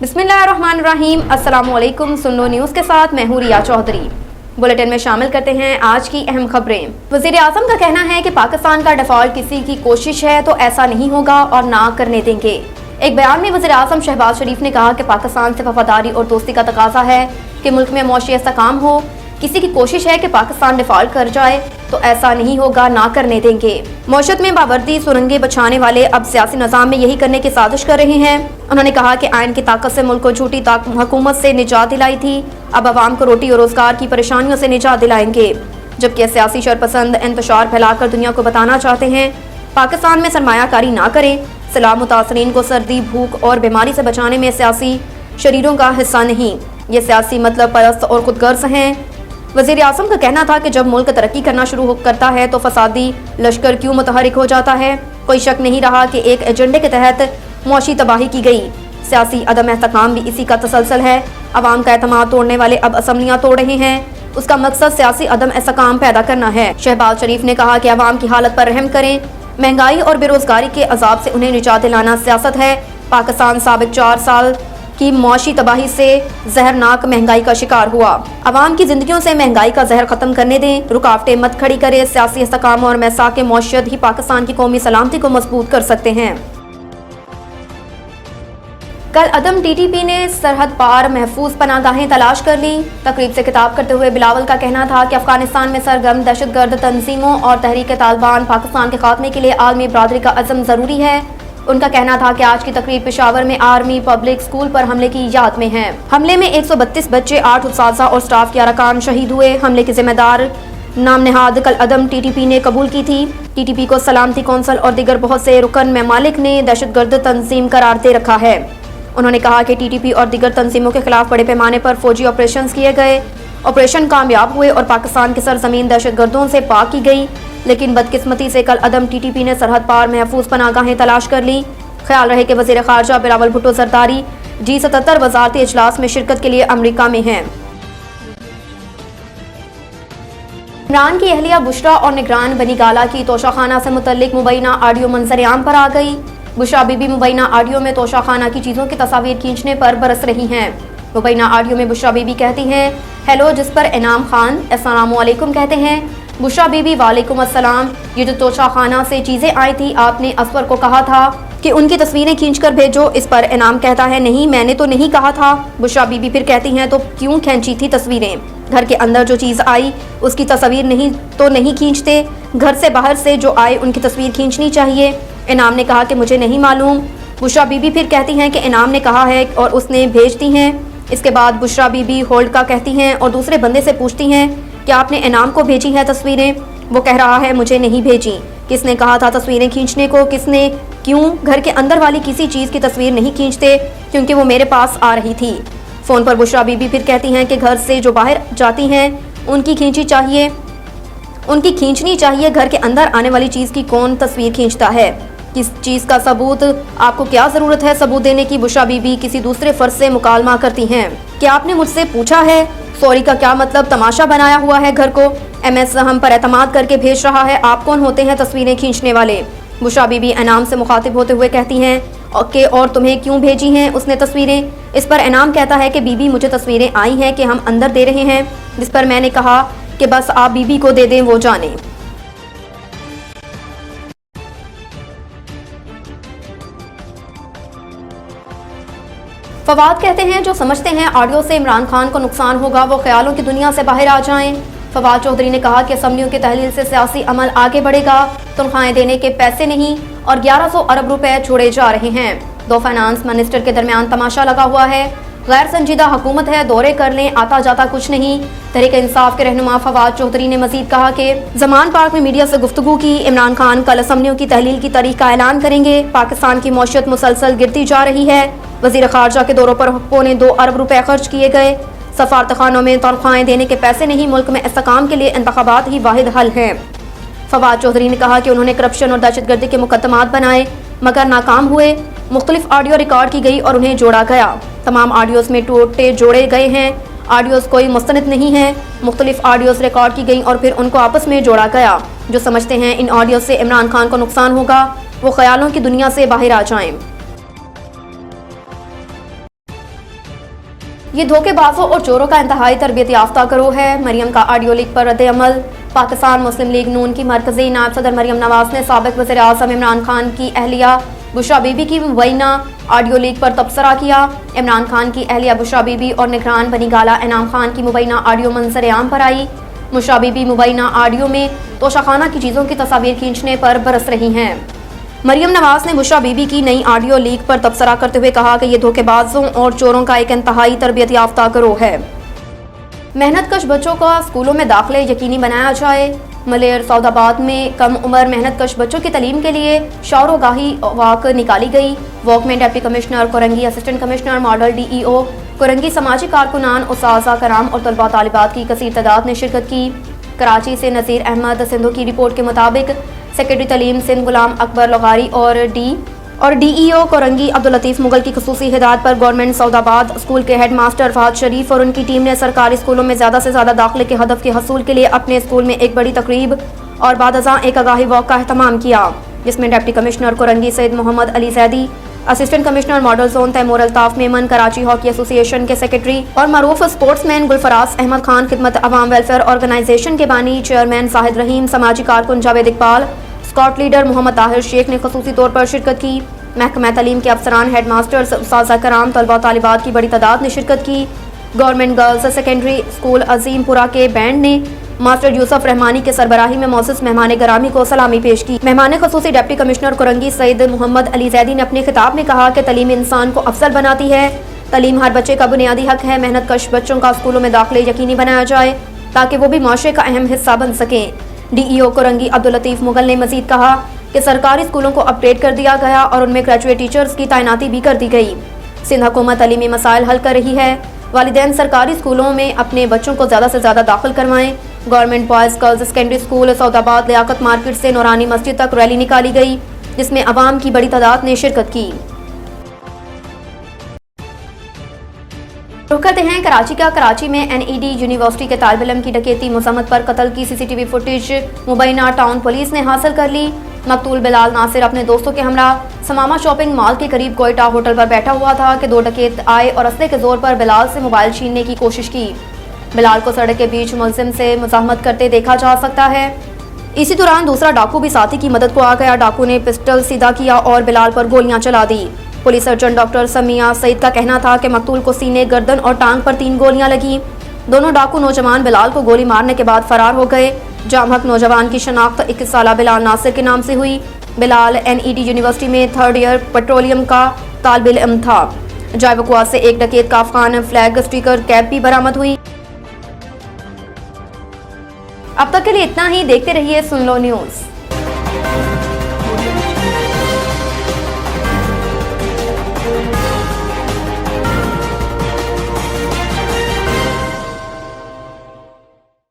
बिस्मिल्लाहिर्रहमानिर्रहीम। अस्सलामुअलैकुम। सुनो न्यूज़ के साथ मैं हूं रिया चौधरी। बुलेटिन में शामिल करते हैं आज की अहम खबरें। वज़ीर आज़म का कहना है कि पाकिस्तान का डिफॉल्ट किसी की कोशिश है तो ऐसा नहीं होगा और ना करने देंगे। एक बयान में वज़ीर आज़म शहबाज शरीफ ने कहा कि पाकिस्तान से वफादारी और दोस्ती का तकाजा है कि मुल्क में मौशी इस्तेहकाम हो। किसी की कोशिश है कि पाकिस्तान डिफॉल्ट कर जाए तो ऐसा नहीं होगा, ना करने देंगे। मौशत में बावर्दी सुरंगें बछाने वाले अब सियासी निज़ाम में यही करने की साजिश कर रहे हैं। उन्होंने कहा कि आइन की ताकत से मुल्क को झूठी हुकूमत से निजात दिलाई थी, अब अवाम को रोटी और रोजगार की परेशानियों से निजात दिलाएंगे। जबकि सियासी शरपसंद इंतशार फैलाकर दुनिया को बताना चाहते हैं पाकिस्तान में सरमायाकारी ना करें। सैलाब मुतासरीन को सर्दी, भूख और बीमारी से बचाने में सियासी शरीरों का हिस्सा नहीं, ये सियासी मतलब परस्त और खुदगर्ज हैं। वज़ीर आज़म का कहना था कि जब मुल्क तरक्की करना शुरू करता है तो फसादी लश्कर क्यों मुतहरिक हो जाता है। कोई शक नहीं रहा कि एक एजेंडे के तहत मुआशी तबाही की गई। सियासी अदम एहतकाम भी इसी का तसलसल है। अवाम का एतमाद तोड़ने वाले अब असम्बलियाँ तोड़ रहे हैं। उसका मकसद सियासी अदम एहतकाम पैदा करना है। शहबाज शरीफ ने कहा कि अवाम की हालत पर रहम करें। महंगाई और बेरोजगारी के अजाब से उन्हें निजात दिलाना सियासत है। पाकिस्तान साबिक 4 साल की मौशी तबाही से जहरनाक महंगाई का शिकार हुआ। अवाम की जिंदगियों से महंगाई का जहर खत्म करने दें, रुकावटें मत खड़ी करें। सियासी इस्तेहकाम और मैसाक मौशियत ही पाकिस्तान की कौमी सलामती को मजबूत कर सकते हैं। कल अदम टीटीपी ने सरहद पार महफूज पनागाहें तलाश कर ली। तकरीब से खिताब करते हुए बिलावल का कहना था कि अफगानिस्तान में सरगर्म दहशतगर्द तंजीमों और तहरीक तालिबान पाकिस्तान के खात्मे के लिए आलमी बरादरी का अज़म ज़रूरी है। उनका कहना था कि आज की तकरीब पेशावर में आर्मी पब्लिक स्कूल पर हमले की याद में है। हमले में 132 बच्चे, 8 उस्ताज़ा और स्टाफ के अरकान शहीद हुए। हमले की जिम्मेदार नाम नेहाद कल अदम टीटीपी ने कबूल की थी। टीटीपी को सलामती कौंसिल और दीगर बहुत से रुकन ममालिक ने दहशतगर्द तंजीम करार दे रखा है। उन्होंने कहा कि टीटीपी और दीगर तंजीमों के खिलाफ बड़े पैमाने पर फौजी ऑपरेशन किए गए। ऑपरेशन कामयाब हुए और पाकिस्तान की सरजमीन दहशतगर्दों से पाक की गई। लेकिन बदकिस्मती से कल अदम टीटीपी ने सरहद पार महफूज पनागाहें तलाश कर ली। ख्याल रहे कि वज़ीर ख़ारजा बिलावल भुट्टो ज़रदारी G77 वज़ारती इजलास में शिरकत के लिए अमरीका में हैं। इमरान की अहलिया बुशरा और निगरान बनी गाला की तोशाखाना से मुतल्लिक मुबैना ऑडियो मंजर-ए-आम पर आ गई। बुशरा बीबी मुबैना ऑडियो में तोशाखाना की चीज़ों की तस्वीर खींचने पर बरस रही हैं। मुबैना ऑडियो में बुशरा बीबी कहती हैं हेलो, जिस पर इनाम खान अस्सलामुअलैकुम कहते हैं। बुशरा बीबी वालेकुम अस्सलाम, ये जो तोशाखाना से चीज़ें आई थी आपने असवर को कहा था कि उनकी तस्वीरें खींचकर भेजो। इस पर इनाम कहता है नहीं, मैंने तो नहीं कहा था। बुशरा बीबी फिर कहती हैं तो क्यों खींची थी तस्वीरें? घर के अंदर जो चीज़ आई उसकी तस्वीर नहीं खींचते, घर से बाहर से जो आए उनकी तस्वीर खींचनी चाहिए। इनाम ने कहा कि मुझे नहीं मालूम। बुशरा बीबी फिर कहती हैं कि इनाम ने कहा है और उसने भेज दी हैं। इसके बाद बुशरा बीबी होल्ड का कहती हैं और दूसरे बंदे से पूछती हैं कि आपने इनाम को भेजी है तस्वीरें? वो कह रहा है मुझे नहीं भेजी। किसने कहा था तस्वीरें खींचने को? किसने? क्यों? घर के अंदर वाली किसी चीज़ की तस्वीर नहीं खींचते क्योंकि वो मेरे पास आ रही थी। फ़ोन पर बुशरा बीबी फिर कहती हैं कि घर से जो बाहर जाती हैं उनकी खींचनी चाहिए। घर के अंदर आने वाली चीज़ की कौन तस्वीर खींचता है? किस चीज़ का सबूत? आपको क्या ज़रूरत है सबूत देने की? बुशरा बीबी किसी दूसरे फ़र्ज से मुकालमा करती हैं कि आपने मुझसे पूछा है सॉरी का क्या मतलब? तमाशा बनाया हुआ है घर को। MS हम पर एतमाद करके भेज रहा है। आप कौन होते हैं तस्वीरें खींचने वाले? बुशरा बीबी इनाम से मुखातिब होते हुए कहती हैं कि और तुम्हें क्यों भेजी हैं उसने तस्वीरें? इस पर इनाम कहता है कि बीबी मुझे तस्वीरें आई हैं कि हम अंदर दे रहे हैं। जिस पर मैंने कहा कि बस आप बीबी को दे दें, वो जाने। फवाद कहते हैं जो समझते हैं ऑडियो से इमरान खान को नुकसान होगा वो ख्यालों की दुनिया से बाहर आ जाएं। फवाद चौधरी ने कहा कि असम्बलियों की तहलील से सियासी अमल आगे बढ़ेगा। तनख्वाहें देने के पैसे नहीं और 1100 अरब रुपए छोड़े जा रहे हैं। दो फाइनेंस मिनिस्टर के दरमियान तमाशा लगा हुआ है। गैर संजीदा हुकूमत है, दौरे कर लें, आता जाता कुछ नहीं। तहरीक इंसाफ के रहनुमा फवाद चौधरी ने मजीद कहा कि जमान पार्क में मीडिया से गुफ्तगू की। इमरान खान कल असम्बलियों की तहलील की तारीख का ऐलान करेंगे। पाकिस्तान की मौशियत मुसलसल गिरती जा रही है। वज़ीर ख़ारजा के दौरों पर 2.25 अरब रुपए खर्च किए गए। सफारत खानों में तनख्वाहें देने के पैसे नहीं, मुल्क में इस्तेहकाम के लिए इंतखाबात ही वाहिद हल हैं। फवाद चौधरी ने कहा कि उन्होंने करप्शन और दहशतगर्दी के मुकदमात बनाए मगर नाकाम हुए। मुख्तलिफ ऑडियो रिकॉर्ड की गई और उन्हें जोड़ा गया। तमाम ऑडियोज़ में टोटे जोड़े गए हैं। ऑडियोज़ कोई मुस्तनद नहीं है। मुख्तलिफ ऑडियोज़ रिकॉर्ड की गई और फिर उनको आपस में जोड़ा गया। जो समझते हैं इन ऑडियो से इमरान खान को नुकसान होगा वो ख्यालों की दुनिया से बाहर आ जाएं। ये धोखेबाजों और चोरों का इंतहाई तरबियत याफ्ता गिरोह है। मरियम का ऑडियो लीक पर रद्द अमल। पाकिस्तान मुस्लिम लीग नून की मरकजी नायब सदर मरियम नवाज ने साबिक वज़ीर आज़म इमरान खान की अहलिया बुशरा बीबी की मुबैना ऑडियो लीक पर तबसरा किया। इमरान खान की अहलिया बुशरा बीबी और निगरान बनी गाला इनाम खान की मुबैना ऑडियो मंजर आम पर आई। बुशरा बीबी मुबैना ऑडियो में तोशाखाना की चीज़ों की तस्वीर खींचने पर बरस रही हैं। मरियम नवाज ने बुशरा बीबी की नई ऑडियो लीक पर तबसरा करते हुए कहा कि यह धोखेबाजों और चोरों का एक इंतहाई तरबियत याफ्ता गिरोह है। मेहनतकश बच्चों का स्कूलों में दाखिले यकीनी बनाया जाए। मलेर सौदाबाद में कम उम्र मेहनतकश बच्चों की तालीम के लिए शौरोगाही वॉक निकाली गई। वॉक में deputy commissioner Korangi, assistant commissioner model DEO Korangi, समाजी कारकुनान, उस्ताज़ा कराम और तलबा तालिबात की कसीर तादाद ने शिरकत की। कराची से नज़ीर अहमद सिंधु की रिपोर्ट के मुताबिक सेक्रेटरी तालीम सिंध गुलाम अकबर लगारी और DEO कोरंगी अब्दुल लतीफ़ मुगल की खसूसी हिदायत पर गवर्नमेंट सौदाबाद स्कूल के हेड मास्टर फहद शरीफ और उनकी टीम ने सरकारी स्कूलों में ज़्यादा से ज़्यादा दाखिले के हदफ के हसूल के लिए अपने स्कूल में एक बड़ी तकरीब और बादअज़ां एक आगाही वॉक का एहतमाम किया, जिसमें deputy commissioner Korangi Syed Mohammad Ali Zaidi, assistant commissioner model zone Taimur Altaf Memon, Karachi hockey association के सेक्रेटरी और मरूफ sportsman Gulfaraz Ahmed Khan, Khidmat Awam welfare organisation के बानी चेयरमैन साहिद रहीम, समाजी कारकुन जावेद इकबाल, स्कॉट लीडर मोहम्मद ताहिर शेख ने खसूसी तौर पर शिरकत की। महकमा तालीम के अफसरान, हेड मास्टर्स, उस्ताज़ा कराम, तलबा तालिबात की बड़ी तादाद ने शिरकत की। Government girls secondary school Azimpura के बैंड ने मास्टर यूसुफ रहमानी के सरबराही में मौसूस मेहमान गरामी को सलामी पेश की। मेहमान खसूसी डिप्टी कमिश्नर कोरंगी सैयद मोहम्मद अली जैदी ने अपने खिताब में कहा कि तालीम इंसान को अफजल बनाती है। तालीम हर बच्चे का बुनियादी हक है। मेहनतकश बच्चों का स्कूलों में दाखिले यकीनी बनाया जाए ताकि वो भी माशरे का अहम हिस्सा बन सकें। DEO कोरंगी अब्दुल लतीफ़ मुगल ने मजीद कहा कि सरकारी स्कूलों को अपग्रेड कर दिया गया और उनमें ग्रेजुएट टीचर्स की तैनाती भी कर दी गई। सिंध हुकूमत तालीमी मसाइल हल कर रही है। वालिदैन सरकारी स्कूलों में अपने बच्चों को ज़्यादा से ज़्यादा दाखिल करवाएं। Government boys girls secondary school Saudabad Liaquat market से नूरानी मस्जिद तक रैली निकाली गई, जिसमें अवाम की बड़ी तादाद ने शिरकत की। रुख करते हैं कराची में NED यूनिवर्सिटी के तालिब इल्म की डकैती मुज़म्मत पर कत्ल की CCTV फुटेज मुबैना टाउन पुलिस ने हासिल कर ली। मकतूल बिलाल नासिर अपने दोस्तों के हमरा समामा शॉपिंग मॉल के करीब कोयटा होटल पर बैठा हुआ था कि दो डकैत आए और असले के जोर पर बिलाल से मोबाइल छीनने की कोशिश की। बिलाल को सड़क के बीच मुलजिम से मुज़ाहमत करते देखा जा सकता है। इसी दौरान दूसरा डाकू भी साथी की मदद को आ गया। डाकू ने पिस्टल सीधा किया और बिलाल पर गोलियां चला दी। Police surgeon doctor Samiya Saeed का कहना था कि मकतूल को सीने, गर्दन और टांग पर 3 गोलियां लगी। दोनों डाकू नौजवान बिलाल को गोली मारने के बाद फरार हो गए। जामहक नौजवान की शनाख्त 21 साला बिलाल नासिर के नाम से हुई। बिलाल NED यूनिवर्सिटी में 3rd ईयर पेट्रोलियम का तालिब इल्म था। जायवकुआ से एक डकैत का अफगान फ्लैग स्टिकर कैप भी बरामद हुई। अब तक के लिए इतना ही। देखते रहिए सुन लो न्यूज़।